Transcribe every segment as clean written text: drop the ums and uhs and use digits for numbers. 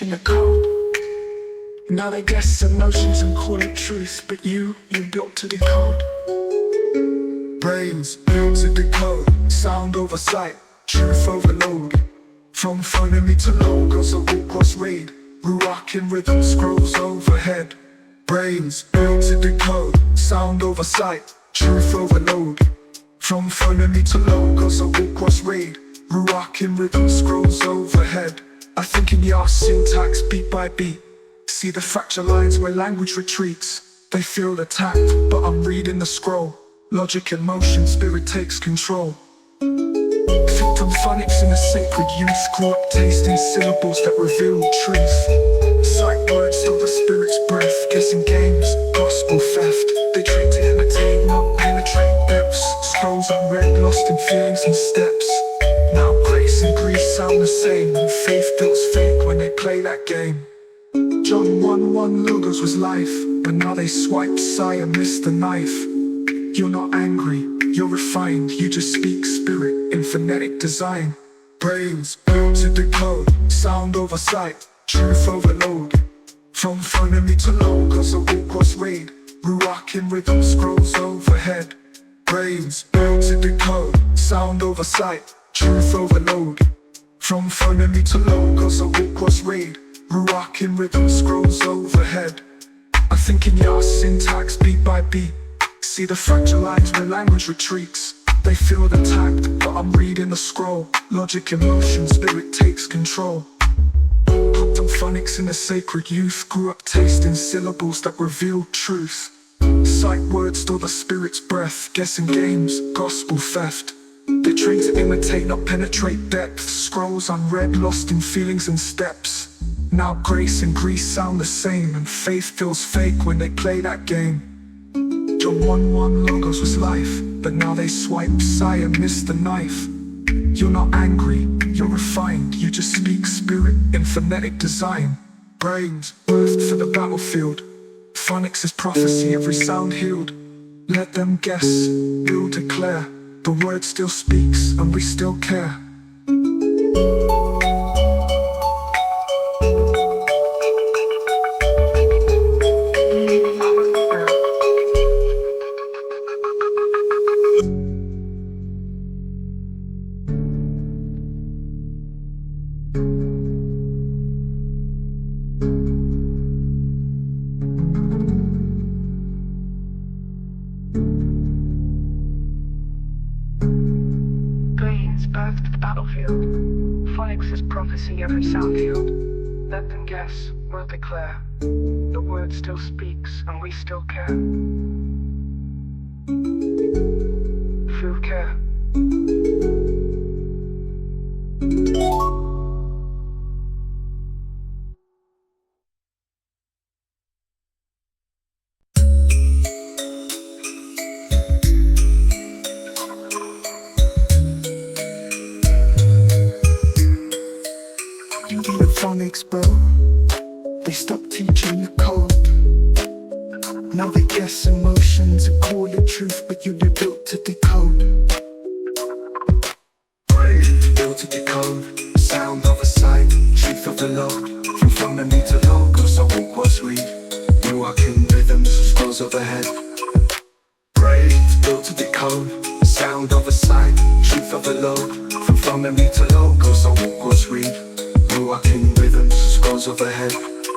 teaching the code. Now they guess emotions and call it truth, but you built to decode. Brains built to decode, sound over sight, truth overload. From phoneme to logos, a walk was read, ruach in rhythm scrolls overhead. Brains built to decode, sound over sight, truth overload. From phoneme to logos, a walk was read, ruach in rhythm scrolls overhead. I think in your syntax beat by beat, see the fracture lines where language retreats. They feel attacked, but I'm reading the scroll. Logic and motion, spirit takes control. Victim phonics in a sacred youth, grew up tasting syllables that reveal truth. Sight words till the spirit's breath, guessing games, gospel theft. They train to imitate, not penetrate depths. Scrolls unread, lost in feelings and steps. Now grace and grease sound the same, and faith feels fake when they play that game. John 1:1 logos was life, but now they swipe sigh and miss the knife. You're not angry, you're refined, you just speak spirit in phonetic design. Brains built to decode, sound over sight, truth overload. From phoneme to logos, a walk was read, ruach in rhythm scrolls overhead. Brains built to decode, sound over sight, truth overload. From phoneme to logos, a walk was read, ruach in rhythm scrolls overhead. I think in your syntax beat by beat, see the fracture lines where language retreats. They feel attacked, but I'm reading the scroll. Logic, emotion, spirit takes control. Hooked on phonics in a sacred youth, grew up tasting syllables that reveal truth. Sight words store the spirit's breath, guessing games, gospel theft. They train to imitate, not penetrate depth. Scrolls unread, lost in feelings and steps. Now grace and grease sound the same, and faith feels fake when they play that game. John 1:1 logos was life, but now they swipe sigh and miss the knife. You're not angry, you're refined, you just speak spirit in phonetic design. Brains birthed for the battlefield, phonics is prophecy, every sound healed. Let them guess, we'll declare, the word still speaks and we still care. Birthed the battlefield, phonics is prophecy, every sound healed. Let them guess, we'll declare, the word still speaks and we still care. Feel care. Phonics, bro, they stopped teaching the code. Now they guess emotions and call it truth, but you built to decode. Built to decode, sound of a sight, truth of the load. From phoneme to logos, a walk was read, ruach in rhythms, scrolls overhead. Built to decode, sound of a sight, truth of the load. From phoneme to logos, a walk was read, ruach in rhythms, scrolls overhead.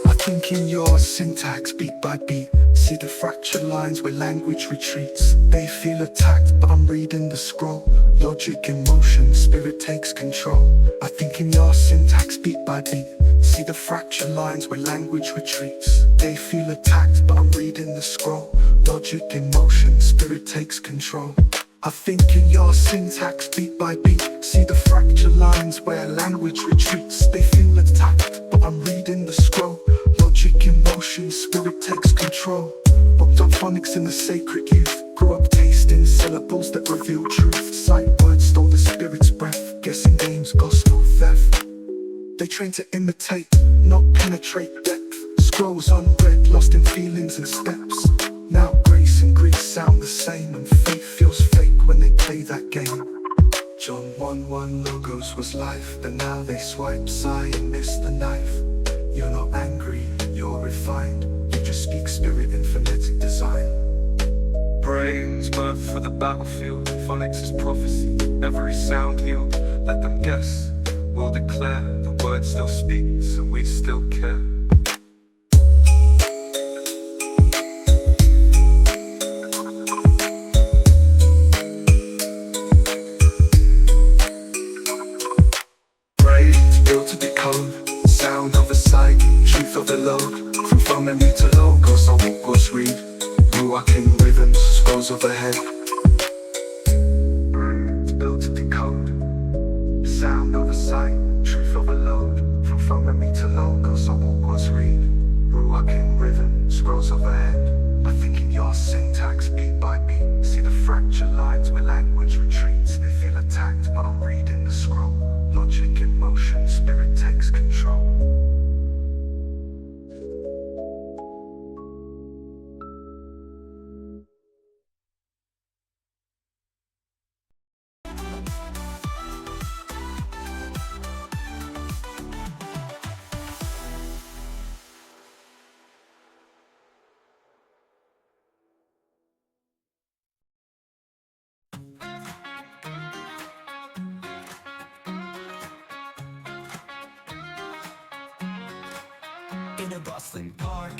I think in your syntax beat by beat, see the fracture lines where language retreats. They feel attacked, but I'm reading the scroll. Logic, emotion, spirit takes control. I think in your syntax beat by beat, see the fracture lines where language retreats. They feel attacked, but I'm reading the scroll. Logic, emotion, spirit takes control. I think in your syntax beat by beat, see the fracture lines where language retreats. They feel attacked, but I'm reading the scroll. Logic, emotion, spirit takes control. Hooked on phonics in the sacred youth, grew up tasting syllables that reveal truth. Sight words stole the spirit's breath, guessing games, gospel theft. They train to imitate, not penetrate depth. Scrolls unread, lost in feelings and steps. Now grace and grease sound the same, and faith feels fake when they play that game. John 1:1 logos was life, but now they swipe sigh and miss the knife. You're not angry, you're refined. You just speak spirit in phonetic design. Brains birth for the battlefield. Phonics is prophecy. Every sound healed. Let them guess. We'll declare. The word still speaks and we still care. Built to decode, sound over sight, truth overload. From phoneme to logos, our was read. Walking rhythms, scrolls overhead. Built to decode, sound over sight, truth overload. From phoneme to logos, our was read. Walking rhythm, scrolls overhead. I think in your syntax, beat by beat. See the fractured lines where language retreats. They feel attacked, but I'm reading the scroll. Logic in motion, spirit takes control. In a bustling park,